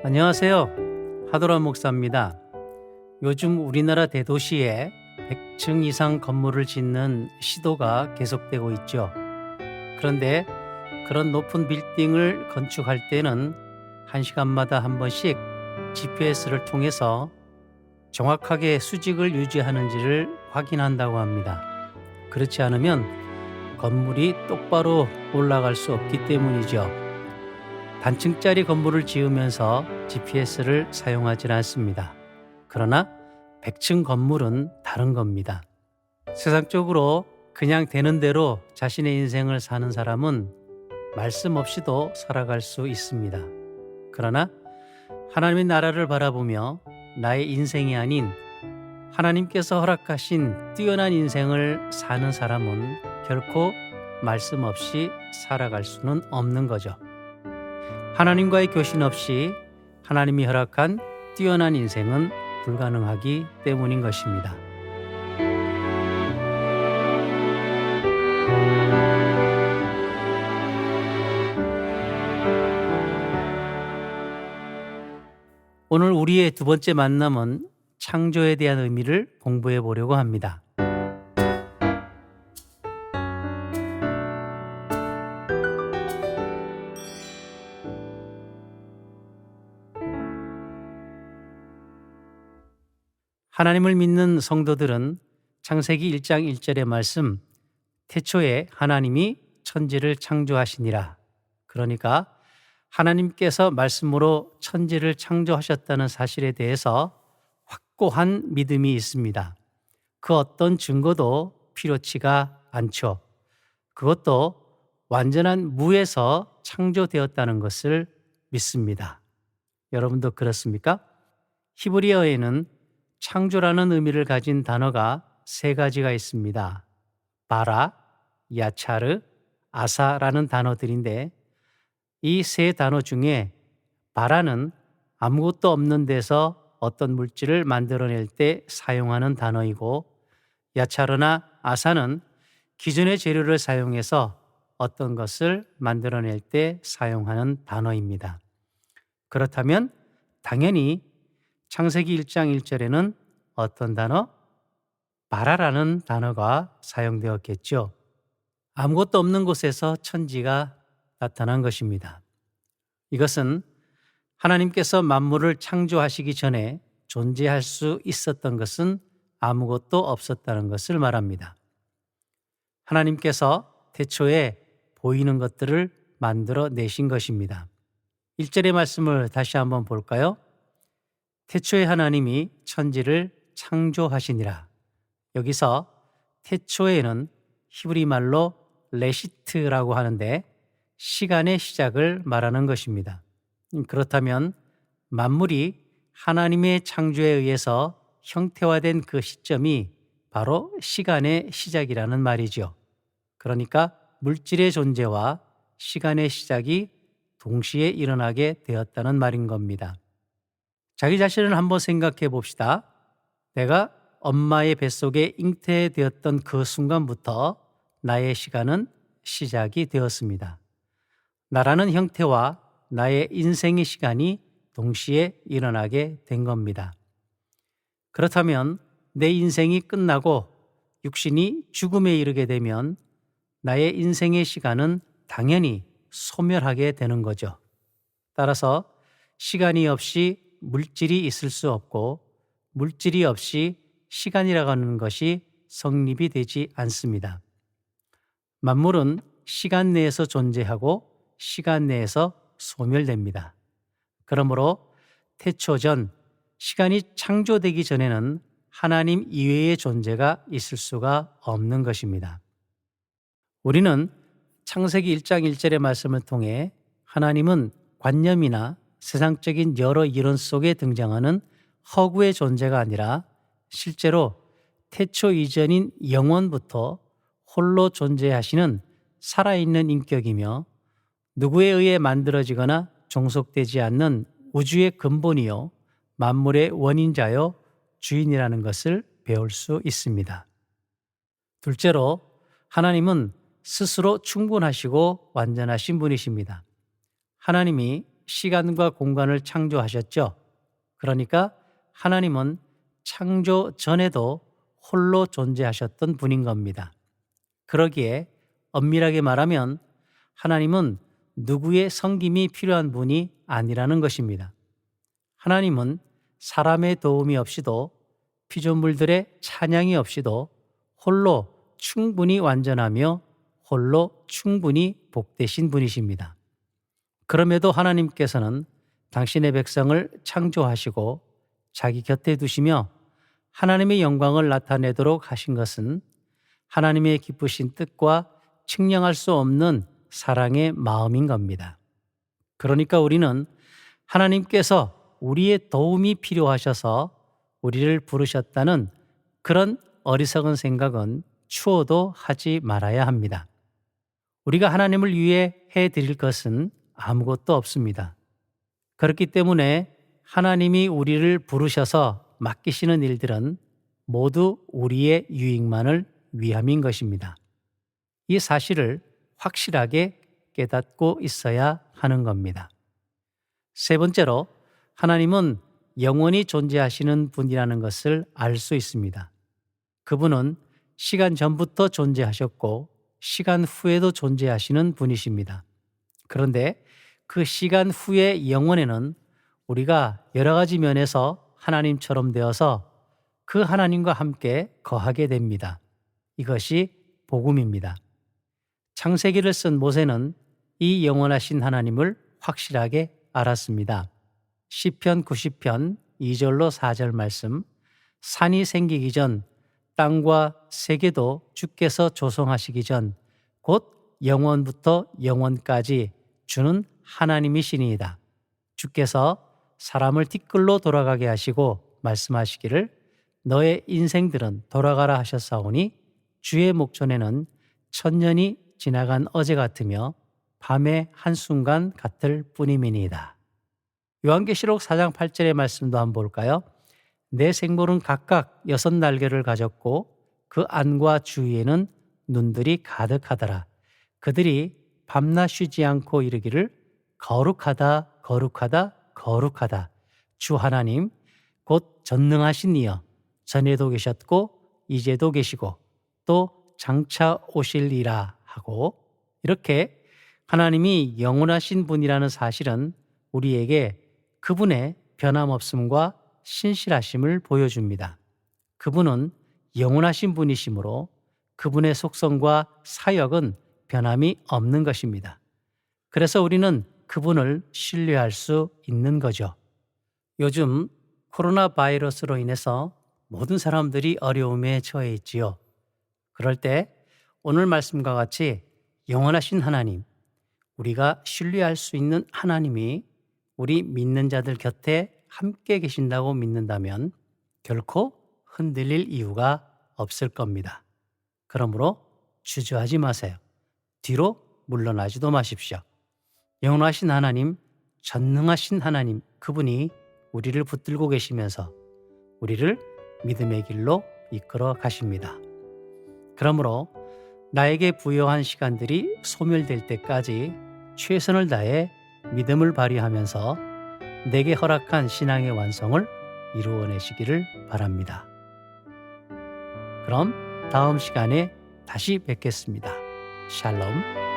안녕하세요. 하도라 목사입니다. 요즘 우리나라 대도시에 100층 이상 건물을 짓는 시도가 계속되고 있죠. 그런데 그런 높은 빌딩을 건축할 때는 1시간마다 한 번씩 GPS를 통해서 정확하게 수직을 유지하는지를 확인한다고 합니다. 그렇지 않으면 건물이 똑바로 올라갈 수 없기 때문이죠. 단층짜리 건물을 지으면서 GPS를 사용하지 않습니다. 그러나 100층 건물은 다른 겁니다. 세상적으로 그냥 되는 대로 자신의 인생을 사는 사람은 말씀 없이도 살아갈 수 있습니다. 그러나 하나님의 나라를 바라보며 나의 인생이 아닌 하나님께서 허락하신 뛰어난 인생을 사는 사람은 결코 말씀 없이 살아갈 수는 없는 거죠. 하나님과의 교신 없이 하나님이 허락한 뛰어난 인생은 불가능하기 때문인 것입니다. 오늘 우리의 두 번째 만남은 창조에 대한 의미를 공부해 보려고 합니다. 하나님을 믿는 성도들은 창세기 1장 1절의 말씀, 태초에 하나님이 천지를 창조하시니라. 그러니까 하나님께서 말씀으로 천지를 창조하셨다는 사실에 대해서 확고한 믿음이 있습니다. 그 어떤 증거도 필요치가 않죠. 그것도 완전한 무에서 창조되었다는 것을 믿습니다. 여러분도 그렇습니까? 히브리어에는 창조라는 의미를 가진 단어가 세 가지가 있습니다. 바라, 야차르, 아사라는 단어들인데 이 세 단어 중에 바라는 아무것도 없는 데서 어떤 물질을 만들어낼 때 사용하는 단어이고 야차르나 아사는 기존의 재료를 사용해서 어떤 것을 만들어낼 때 사용하는 단어입니다. 그렇다면 당연히 창세기 1장 1절에는 어떤 단어? 바라라는 단어가 사용되었겠죠. 아무것도 없는 곳에서 천지가 나타난 것입니다. 이것은 하나님께서 만물을 창조하시기 전에 존재할 수 있었던 것은 아무것도 없었다는 것을 말합니다. 하나님께서 태초에 보이는 것들을 만들어 내신 것입니다. 1절의 말씀을 다시 한번 볼까요? 태초에 하나님이 천지를 창조하시니라. 여기서 태초에는 히브리 말로 레시트라고 하는데 시간의 시작을 말하는 것입니다. 그렇다면 만물이 하나님의 창조에 의해서 형태화된 그 시점이 바로 시간의 시작이라는 말이죠. 그러니까 물질의 존재와 시간의 시작이 동시에 일어나게 되었다는 말인 겁니다. 자기 자신을 한번 생각해 봅시다. 내가 엄마의 뱃속에 잉태되었던 그 순간부터 나의 시간은 시작이 되었습니다. 나라는 형태와 나의 인생의 시간이 동시에 일어나게 된 겁니다. 그렇다면 내 인생이 끝나고 육신이 죽음에 이르게 되면 나의 인생의 시간은 당연히 소멸하게 되는 거죠. 따라서 시간이 없이 물질이 있을 수 없고 물질이 없이 시간이라고 하는 것이 성립이 되지 않습니다. 만물은 시간 내에서 존재하고 시간 내에서 소멸됩니다. 그러므로 태초 전 시간이 창조되기 전에는 하나님 이외의 존재가 있을 수가 없는 것입니다. 우리는 창세기 1장 1절의 말씀을 통해 하나님은 관념이나 세상적인 여러 이론 속에 등장하는 허구의 존재가 아니라 실제로 태초 이전인 영원부터 홀로 존재하시는 살아있는 인격이며 누구에 의해 만들어지거나 종속되지 않는 우주의 근본이요 만물의 원인자요 주인이라는 것을 배울 수 있습니다. 둘째로 하나님은 스스로 충분하시고 완전하신 분이십니다. 하나님이 시간과 공간을 창조하셨죠. 그러니까 하나님은 창조 전에도 홀로 존재하셨던 분인 겁니다. 그러기에 엄밀하게 말하면 하나님은 누구의 섬김이 필요한 분이 아니라는 것입니다. 하나님은 사람의 도움이 없이도 피조물들의 찬양이 없이도 홀로 충분히 완전하며 홀로 충분히 복되신 분이십니다. 그럼에도 하나님께서는 당신의 백성을 창조하시고 자기 곁에 두시며 하나님의 영광을 나타내도록 하신 것은 하나님의 기쁘신 뜻과 측량할 수 없는 사랑의 마음인 겁니다. 그러니까 우리는 하나님께서 우리의 도움이 필요하셔서 우리를 부르셨다는 그런 어리석은 생각은 추호도 하지 말아야 합니다. 우리가 하나님을 위해 해드릴 것은 아무것도 없습니다. 그렇기 때문에 하나님이 우리를 부르셔서 맡기시는 일들은 모두 우리의 유익만을 위함인 것입니다. 이 사실을 확실하게 깨닫고 있어야 하는 겁니다. 세 번째로, 하나님은 영원히 존재하시는 분이라는 것을 알 수 있습니다. 그분은 시간 전부터 존재하셨고 시간 후에도 존재하시는 분이십니다. 그런데 그 시간 후의 영원에는 우리가 여러 가지 면에서 하나님처럼 되어서 그 하나님과 함께 거하게 됩니다. 이것이 복음입니다. 창세기를 쓴 모세는 이 영원하신 하나님을 확실하게 알았습니다. 시편 90편 2절로 4절 말씀, 산이 생기기 전 땅과 세계도 주께서 조성하시기 전 곧 영원부터 영원까지 주는 하나님이시니이다. 주께서 사람을 티끌로 돌아가게 하시고 말씀하시기를 너의 인생들은 돌아가라 하셨사오니 주의 목전에는 천년이 지나간 어제 같으며 밤의 한순간 같을 뿐임이니이다. 요한계시록 4장 8절의 말씀도 한번 볼까요? 내 생물은 각각 6날개를 가졌고 그 안과 주위에는 눈들이 가득하더라. 그들이 밤낮 쉬지 않고 이르기를 거룩하다 거룩하다 거룩하다. 주 하나님 곧 전능하신 이여, 전에도 계셨고 이제도 계시고 또 장차 오실이라 하고, 이렇게 하나님이 영원하신 분이라는 사실은 우리에게 그분의 변함없음과 신실하심을 보여줍니다. 그분은 영원하신 분이시므로 그분의 속성과 사역은 변함이 없는 것입니다. 그래서 우리는 그분을 신뢰할 수 있는 거죠. 요즘 코로나 바이러스로 인해서 모든 사람들이 어려움에 처해 있지요. 그럴 때 오늘 말씀과 같이 영원하신 하나님, 우리가 신뢰할 수 있는 하나님이 우리 믿는 자들 곁에 함께 계신다고 믿는다면 결코 흔들릴 이유가 없을 겁니다. 그러므로 주저하지 마세요. 뒤로 물러나지도 마십시오. 영원하신 하나님, 전능하신 하나님, 그분이 우리를 붙들고 계시면서 우리를 믿음의 길로 이끌어 가십니다. 그러므로 나에게 부여한 시간들이 소멸될 때까지 최선을 다해 믿음을 발휘하면서 내게 허락한 신앙의 완성을 이루어내시기를 바랍니다. 그럼 다음 시간에 다시 뵙겠습니다. 샬롬.